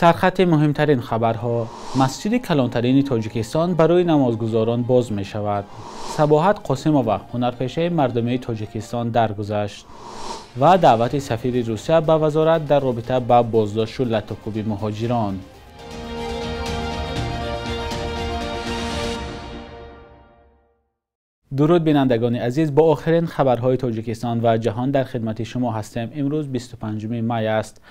سرخط مهمترین خبرها: مسجد کلانترین تاجیکستان برای نمازگزاران باز می شود. صباحت قاسموف هنرپیشه مردمی تاجیکستان درگذشت و دعوت سفیر روسیه به وزارت در رابطه با بازداشت و لطوکوب مهاجران. درود بینندگان عزیز، با آخرین خبرهای تاجیکستان و جهان در خدمت شما هستیم. امروز 25 می است.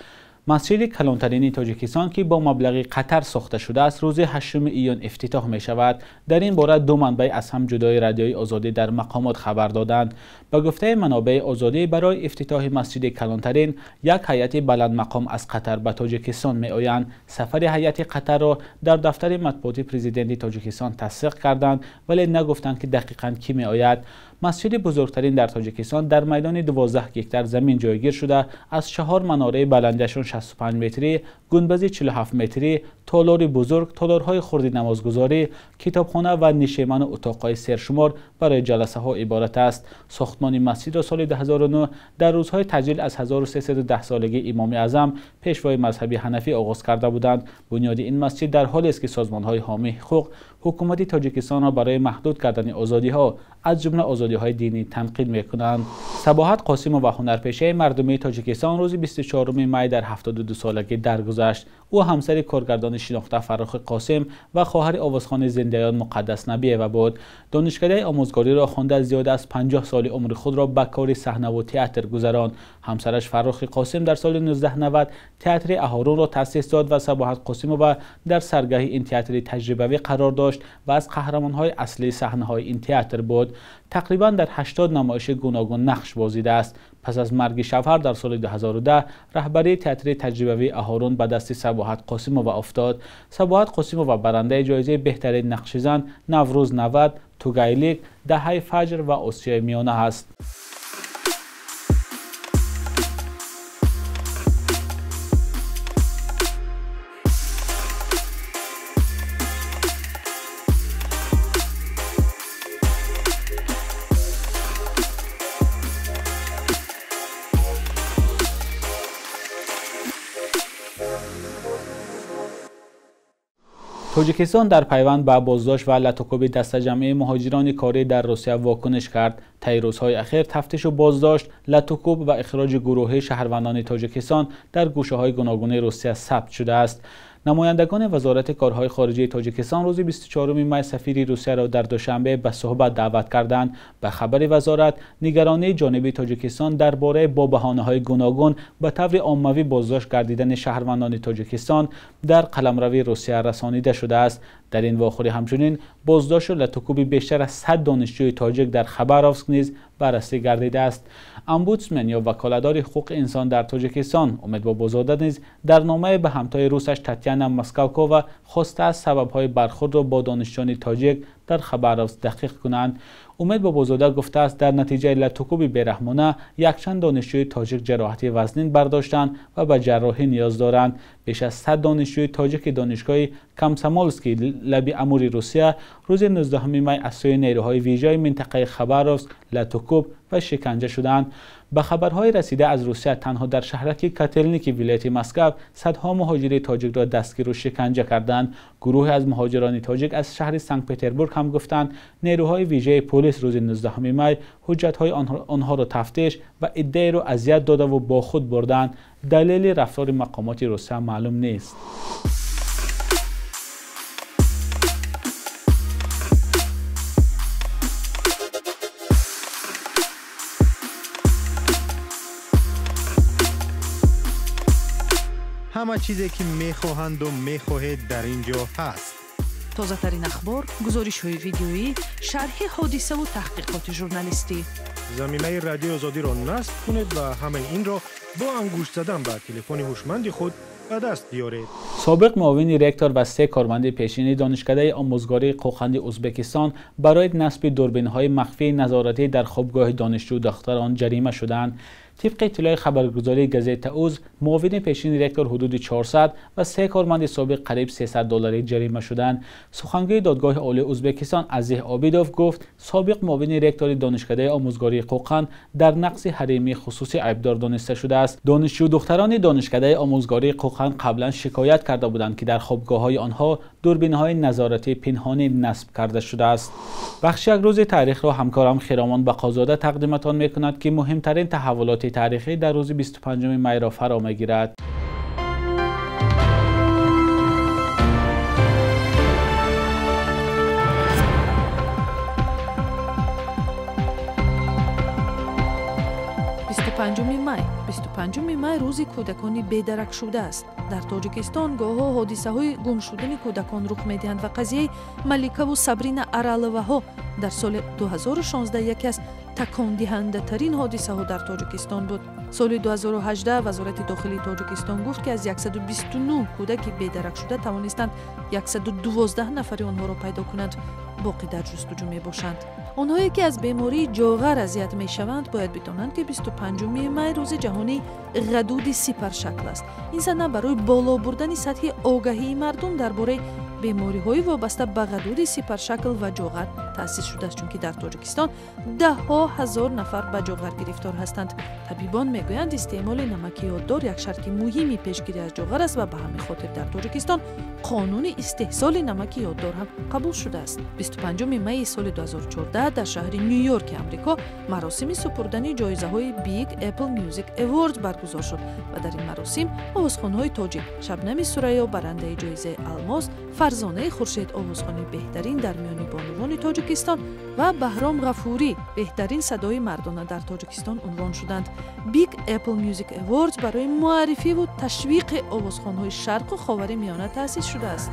مسجد کلانترین تاجیکستان که با مبلغ قطر ساخته شده است، روز 8 ایون افتتاح می شود. در این باره دو منبع از هم جدای رادیوی آزادی در مقامات خبر دادند. به گفته منابع آزادی، برای افتتاح مسجد کلانترین یک هیئت بلند مقام از قطر به تاجیکستان می آیند. سفر هیئت قطر را در دفتر مطبوعات پرزیدنت تاجیکستان تصدیق کردند، ولی نگفتند که دقیقاً کی می آید. مسجد بزرگترین در تاجیکستان در میدان 12 هکتار زمین جایگیر شده، از 4 مناره بلندشان 65 متری، گنبد 47 متری، تالار بزرگ، تالارهای خرد نمازگزاری، کتابخانه و نشیمن و اتاقهای سرشمار برای جلسه ها عبارت است. ساختمان مسجد را سال 2009 در روزهای تعجیل از 1310 سالگی امام اعظم پیشوای مذهبی حنفی آغاز کرده بودند. بنیاد این مسجد در حالی است که سازمان‌های حامی حقوق حکومت تاجیکستان را برای محدود کردن آزادی‌ها از جمله آزادی‌های دینی تنقید می‌کنند. صباحت قاسموف هنرپیشه مردمی تاجیکستان روز 24 می در 72 سالگی درگذشت. او همسر کارگردان شناخته فراخ قاسم و خواهر آوازخوان زندیان مقدس نبیه بود. دانشکده آموزگاری را خوانده، زیاده از 50 سال عمر خود را به کار صحنه و تئاتر گذراند. همسرش فراخ قاسم در سال 1990 تئاتر اهارون را تأسیس داد و صباحت قاسموف در سرگاه این تئاتر تجربوی قرار داشت و از قهرمان‌های اصلی صحنه‌های این تئاتر بود. تقریبا در 80 نمایش گوناگون نقش بازیده است. پس از مرگ شوهر در سال 2010 رهبری تئاتر تجربوی اهارون به دست صباحت قاسموف افتاد. صباحت قاسموف برنده جایزه بهترین نقشزن نوروز 90، توگایلیک، دهه فجر و آسیای میانه است. تاجیکستان در پیوند به بازداشت و لطوکوب دسته‌جمعی مهاجران کاری در روسیه واکنش کرد. طی روزهای اخیر تفتیش و بازداشت، لطوکوب و اخراج گروهی شهروندان تاجیکستان در گوشه‌های گوناگون روسیه ثبت شده است. نمایندگان وزارت کارهای خارجه تاجیکستان روز 24 می سفیر روسیه را در دوشنبه به صحبت دعوت کردند. به خبر وزارت، نگرانی جانب تاجیکستان درباره با بهانه‌های گوناگون به طور عمومی بازداشت گردیدن شهروندان تاجیکستان در قلمرو روسیه رسانیده شده است. در این واخوری همچنین بازداشت و لطوکوب بیشتر از 100 دانشجوی تاجیک در خباروفسک نیز بررسی گردیده است. امبودسمن یا وکالتدار حقوق انسان در تاجیکستان امید بابازاده نیز در نامه به همتای روسش تاتیانا مسکالکووا خواسته است سبب‌های برخورد را با دانشجویان تاجیک در خباروفسک دقیق کنند. امید بابازاده گفته است در نتیجه لطوکوب بیرحمانه یکچند دانشجوی تاجیک جراحت وزنین برداشتند و به جراحی نیاز دارند. بیش از 100 دانشجوی تاجیک دانشگاه کامسامولسکی لب امور روسیه روز 19 می از سوی نیروهای ویژه منطقه خباروفسک لطوکوب و شکنجه شدند. به خبرهای رسیده از روسیه، تنها در شهرک کاتلنیکی ولایت مسکو صدها مهاجر تاجیک را دستگیر و شکنجه کردند. گروه از مهاجران تاجیک از شهر سنت پترزبورگ هم گفتند نیروهای ویژه پلیس روز 19 می حجت‌های آنها را تفتیش و ادعای را اذیت داده و با خود بردند. دلیل رفتار مقامات روسیه معلوم نیست. همه چیزی که میخواهند و میخواهید در اینجا هست. تازه ترین اخبار، گزارش های ویدیویی، شرح حادثه و تحقیقات ژورنالیستی. زمینه رادیو آزادی را نصب کنید و همین این را با انگشت زدن به تلفن هوشمند خود به دست بیارید. سابق معاون رکتور و 3 کارمند پیشین دانشکده آموزگاری قوقند ازبکستان برای نصب دوربین‌های مخفی نظارتی در خوابگاه دانشجو دختران جریمه شدند. طبق اطلاع خبرگزاری گزیت اوز، معاون پیشین رکتور حدود 400 و 3 کارمند سابق قریب $300 جریمه شدند. سخنگوی دادگاه عالی ازبکستان عزیز عابدوف گفت سابق معاون رکتور دانشکده آموزگاری قوقند در نقض حریم خصوصی عیبدار دانسته شده است. دانشجو دختران دانشکده آموزگاری قوقند قبلا شکایت کرده بودند که در خوابگاه‌های آنها دوربین‌های نظارتی پنهانی نصب کرده شده است. بخش یک روز تاریخ را همکارم خیرامان بقازاده تقدیمتان می‌کند که مهمترین تحولات تاریخی در روز 25 می را فرا می‌گیرد. مای 25 مای روزی کودکان بی‌درک شده است. در تاجیکستان گاه‌ها حادثه‌های گم شدن کودکان رخ می‌دهند و قضیه ملیکا و سابرینا ارالووا در سال 2016 یکی از تکان دهنده ترین حادثه‌ها در تاجیکستان بود. سال 2018 وزارت داخلی تاجیکستان گفت که از 129 کودک بی‌درک شده توانستند 112 نفر آنها را پیدا کنند، باقی در جستجو می‌باشند. آنهایی که از بیماری جاغر اذیت می‌شوند باید بدانند که 25 می روز جهانی غدود سپرشکل است. این سنه برای بالا بردن سطح آگاهی مردم درباره بیماری‌های وابسته به غدود سپرشکل و جاغر تأسیس شده است، چون که در تاجیکستان ده‌ها هزار نفر به جاغر گرفتار هستند. طبیبان میگویند استعمال نمک یاددار یک شرط مهمی پیشگیری از جاغر است و به همین خاطر در تاجیکستان قانون استحصال نمک یاددار هم قبول شده است. 25 می سال 2014 در شهر نیویورک آمریکا مراسم سپردن جایزه‌های بیگ اپل میوزیک اواردز برگزار شد و در این مراسم آوازخوان‌های تاجیک شبنم سریا برنده جایزه الماس، فرزانه خورشید آوازخوان بهترین در میان بانوان تاجیکستان و بهرام غفوری بهترین صدای مردانه در تاجیکستان عنوان شدند. بیگ اپل میوزیک اواردز برای معرفی و تشویق آوازخوان‌های شرق و خاورمیانه تأسیس شده است.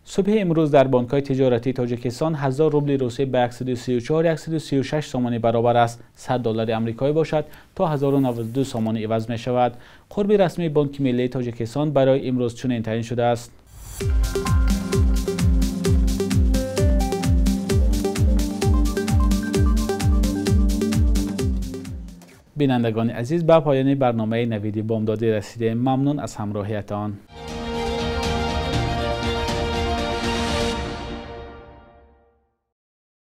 صبح امروز در بانک‌های تجارتی تاجیکستان 1000 روبل روسی به 134-136 سامانی برابر است. $100 آمریکایی باشد تا 1092 سامانی عوض می شود. قرب رسمی بانک ملی تاجیکستان برای امروز چنین تعیین شده است. بینندگان عزیز، به پایان برنامه نویدی بامدادی رسیده. ممنون از همراهیتان.